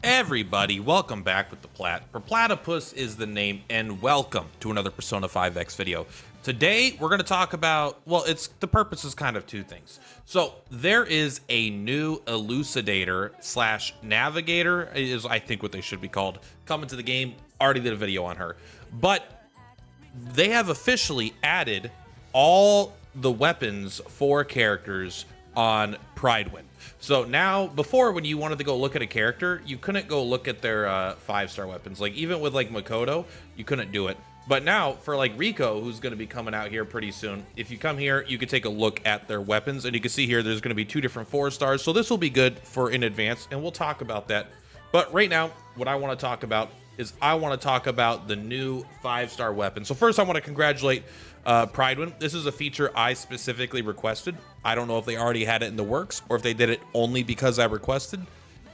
Everybody, welcome back with the Platypus is the name, and welcome to another Persona 5X video. Today, we're going to talk about, well, the purpose is kind of two things. So, there is a new elucidator slash navigator, is I think what they should be called, coming to the game. Already did a video on her. But they have officially added all the weapons for characters on Pridewind. So now, before, when you wanted to go look at a character, you couldn't go look at their 5-star weapons. Like, even with, like, Makoto, you couldn't do it. But now, for, like, Rico, who's going to be coming out here pretty soon, if you come here, you can take a look at their weapons. And you can see here, there's going to be 2 different 4-stars. So this will be good for in advance, and we'll talk about that. But right now, what I want to talk about is I want to talk about the new 5-star weapon. So first, I want to congratulate Pridewind. This is a feature I specifically requested. I don't know if they already had it in the works or if they did it only because I requested.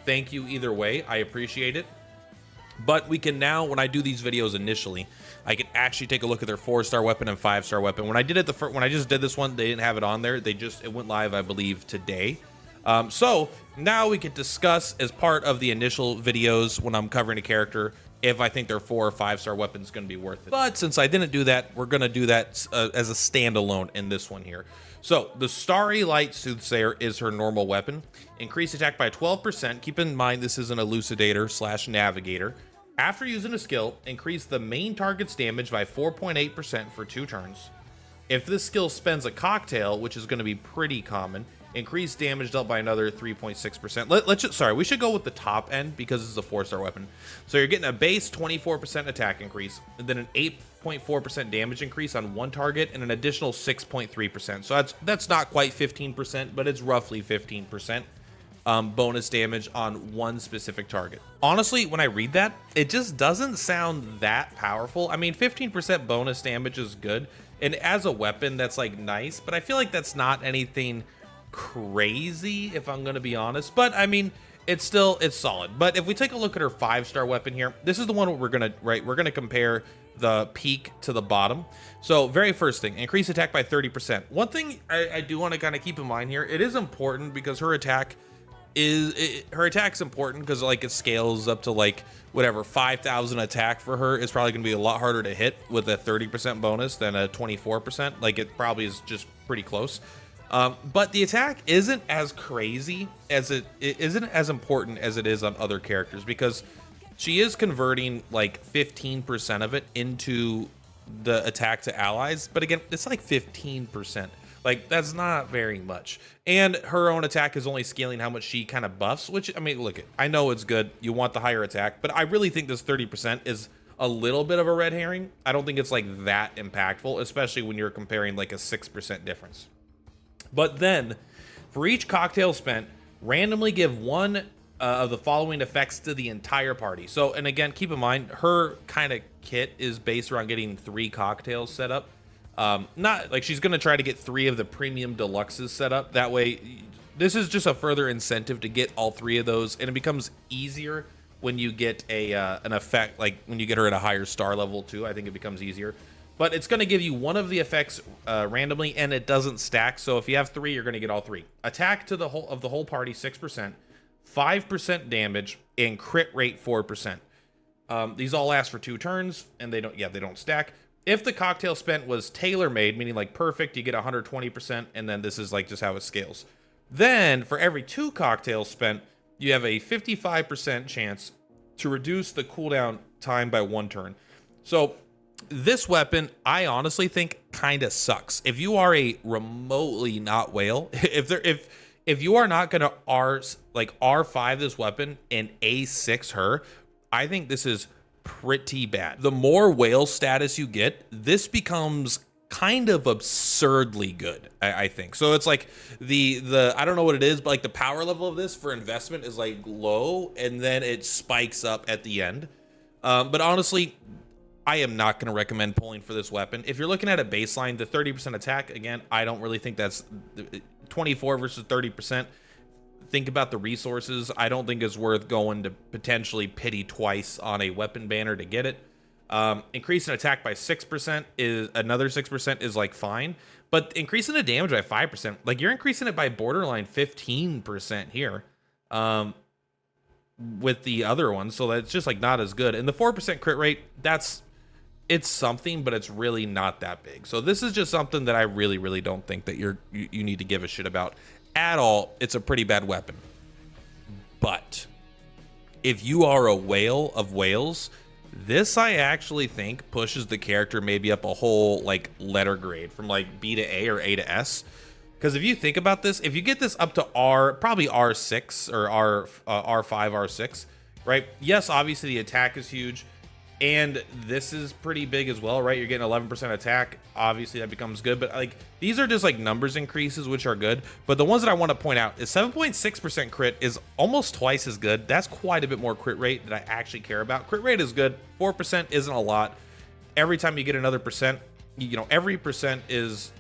Thank you either way. I appreciate it. But we can now, when I do these videos initially, I can actually take a look at their 4-star weapon and 5-star weapon. When I did it when I just did this one, they didn't have it on there. It went live, I believe, today. So now we can discuss as part of the initial videos when I'm covering a character if I think their 4 or 5-star weapon is going to be worth it. But since I didn't do that, we're going to do that as a standalone in this one here. So the Starry Light Soothsayer is her normal weapon. Increase attack by 12%. Keep in mind this is an elucidator slash navigator. After using a skill, increase the main target's damage by 4.8% for 2 turns. If this skill spends a cocktail, which is going to be pretty common, increase damage dealt by another 3.6%. Sorry, we should go with the top end because this is a 4-star weapon. So you're getting a base 24% attack increase, and then an 8.4% damage increase on 1 target, and an additional 6.3%. So that's not quite 15%, but it's roughly 15% bonus damage on 1 specific target. Honestly, when I read that, it just doesn't sound that powerful. I mean, 15% bonus damage is good, and as a weapon, that's like nice, but I feel like that's not anything crazy, if I'm gonna be honest. But I mean, it's solid. But if we take a look at her 5-star weapon here, this is the one we're gonna compare the peak to the bottom. So very first thing, increase attack by 30%. One thing I do want to kind of keep in mind here, it is important because her attack's important because like it scales up to like whatever 5,000 attack. For her it's probably gonna be a lot harder to hit with a 30% bonus than a 24%. Like it probably is just pretty close. But the attack isn't as crazy as it isn't as important as it is on other characters, because she is converting like 15% of it into the attack to allies. But again, it's like 15%. Like, that's not very much. And her own attack is only scaling how much she kind of buffs, which, I mean, look, I know it's good. You want the higher attack, but I really think this 30% is a little bit of a red herring. I don't think it's like that impactful, especially when you're comparing like a 6% difference. But then, for each cocktail spent, randomly give 1 of the following effects to the entire party. So, and again, keep in mind, her kind of kit is based around getting 3 cocktails set up. Not like she's going to try to get 3 of the premium deluxes set up. That way, this is just a further incentive to get all 3 of those. And it becomes easier when you get an effect, like when you get her at a higher star level too. I think it becomes easier. But it's going to give you 1 of the effects randomly, and it doesn't stack. So if you have 3, you're going to get all 3. Attack to the whole party 6%, 5% damage, and crit rate 4%. These all last for 2 turns, and they don't stack. If the cocktail spent was tailor-made, meaning like perfect, you get 120%, and then this is like just how it scales. Then for every 2 cocktails spent, you have a 55% chance to reduce the cooldown time by 1 turn. So this weapon, I honestly think, kind of sucks. If you are a remotely not whale, if you are not gonna R5 this weapon and A6 her, I think this is pretty bad. The more whale status you get, this becomes kind of absurdly good, I think. So it's like the I don't know what it is, but like the power level of this for investment is like low, and then it spikes up at the end. But honestly, I am not going to recommend pulling for this weapon. If you're looking at a baseline, the 30% attack, again, I don't really think that's 24 versus 30%. Think about the resources. I don't think it's worth going to potentially pity twice on a weapon banner to get it. Increasing attack by 6% is another 6% is like fine, but increasing the damage by 5%, like you're increasing it by borderline 15% here. with the other ones, so that's just like not as good. And the 4% crit rate, it's something, but it's really not that big. So this is just something that I really don't think that you need to give a shit about at all. It's a pretty bad weapon. But if you are a whale of whales, this I actually think pushes the character maybe up a whole like letter grade from like B to A or A to S. Because if you think about this, if you get this up to R, probably R6 or R5, R6, right? Yes, obviously the attack is huge. And this is pretty big as well, right? You're getting 11% attack. Obviously, that becomes good. But like these are just like numbers increases, which are good. But the ones that I want to point out is 7.6% crit is almost twice as good. That's quite a bit more crit rate that I actually care about. Crit rate is good. 4% isn't a lot. Every time you get another percent, you know, every percent is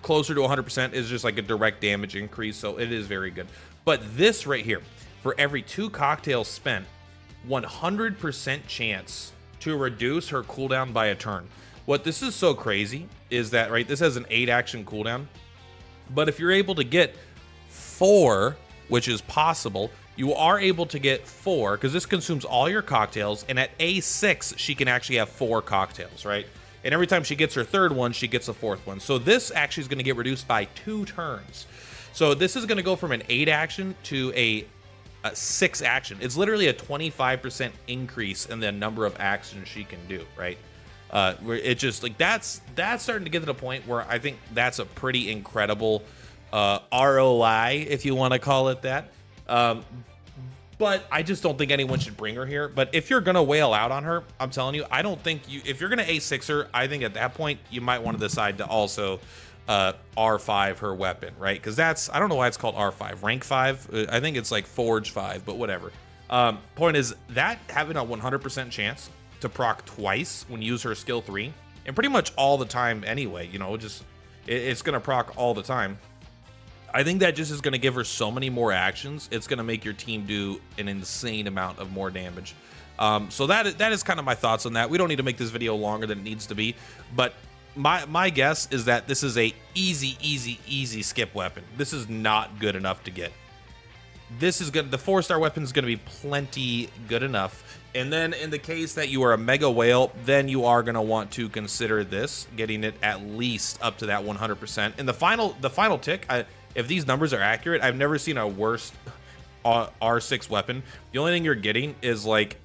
closer to 100% is just like a direct damage increase. So it is very good. But this right here, for every 2 cocktails spent, 100% chance to reduce her cooldown by a turn. What this is so crazy is that, right, this has an 8 action cooldown, but if you're able to get 4, which is possible, you are able to get 4 because this consumes all your cocktails, and at A6 she can actually have 4 cocktails, right? And every time she gets her 3rd one, she gets a 4th one. So this actually is going to get reduced by 2 turns. So this is going to go from an 8 action to a 6 action. It's literally a 25% increase in the number of actions she can do, right? Where it just like that's starting to get to the point where I think that's a pretty incredible ROI, if you want to call it that. But I just don't think anyone should bring her here. But if you're gonna wail out on her, I'm telling you, I don't think if you're gonna A6 her, I think at that point you might want to decide to also R5 her weapon, right? Because I don't know why it's called R5, rank 5. I think it's like Forge 5, but whatever. Point is that having a 100% chance to proc twice when you use her skill 3, and pretty much all the time anyway, you know, just it's gonna proc all the time. I think that just is gonna give her so many more actions. It's gonna make your team do an insane amount of more damage. So that is kind of my thoughts on that. We don't need to make this video longer than it needs to be, but my guess is that this is a easy skip weapon. This is not good enough to get. This is good. The 4-star weapon is going to be plenty good enough. And then in the case that you are a mega whale, then you are going to want to consider this, getting it at least up to that 100%. And the final tick, if these numbers are accurate, I've never seen a worse R6 weapon. The only thing you're getting is like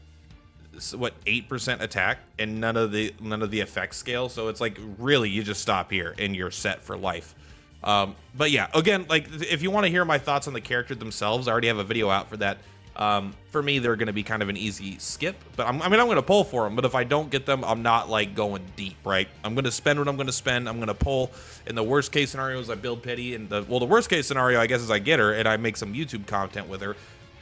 what 8% attack and none of the effect scale. So it's like really you just stop here and you're set for life. But yeah, again, like if you want to hear my thoughts on the character themselves, I already have a video out for that. For me, they're going to be kind of an easy skip, but I'm going to pull for them. But if I don't get them, I'm not like going deep, right? I'm going to spend what I'm going to spend. I'm going to pull. In the worst case scenario is I build pity, and the worst case scenario, I guess, is I get her and I make some YouTube content with her.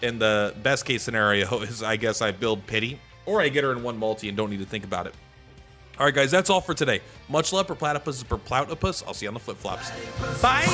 And the best case scenario is I guess I build pity, or I get her in one multi and don't need to think about it. All right, guys, that's all for today. Much love for Platypus per Platypus. I'll see you on the flip-flops. Bye!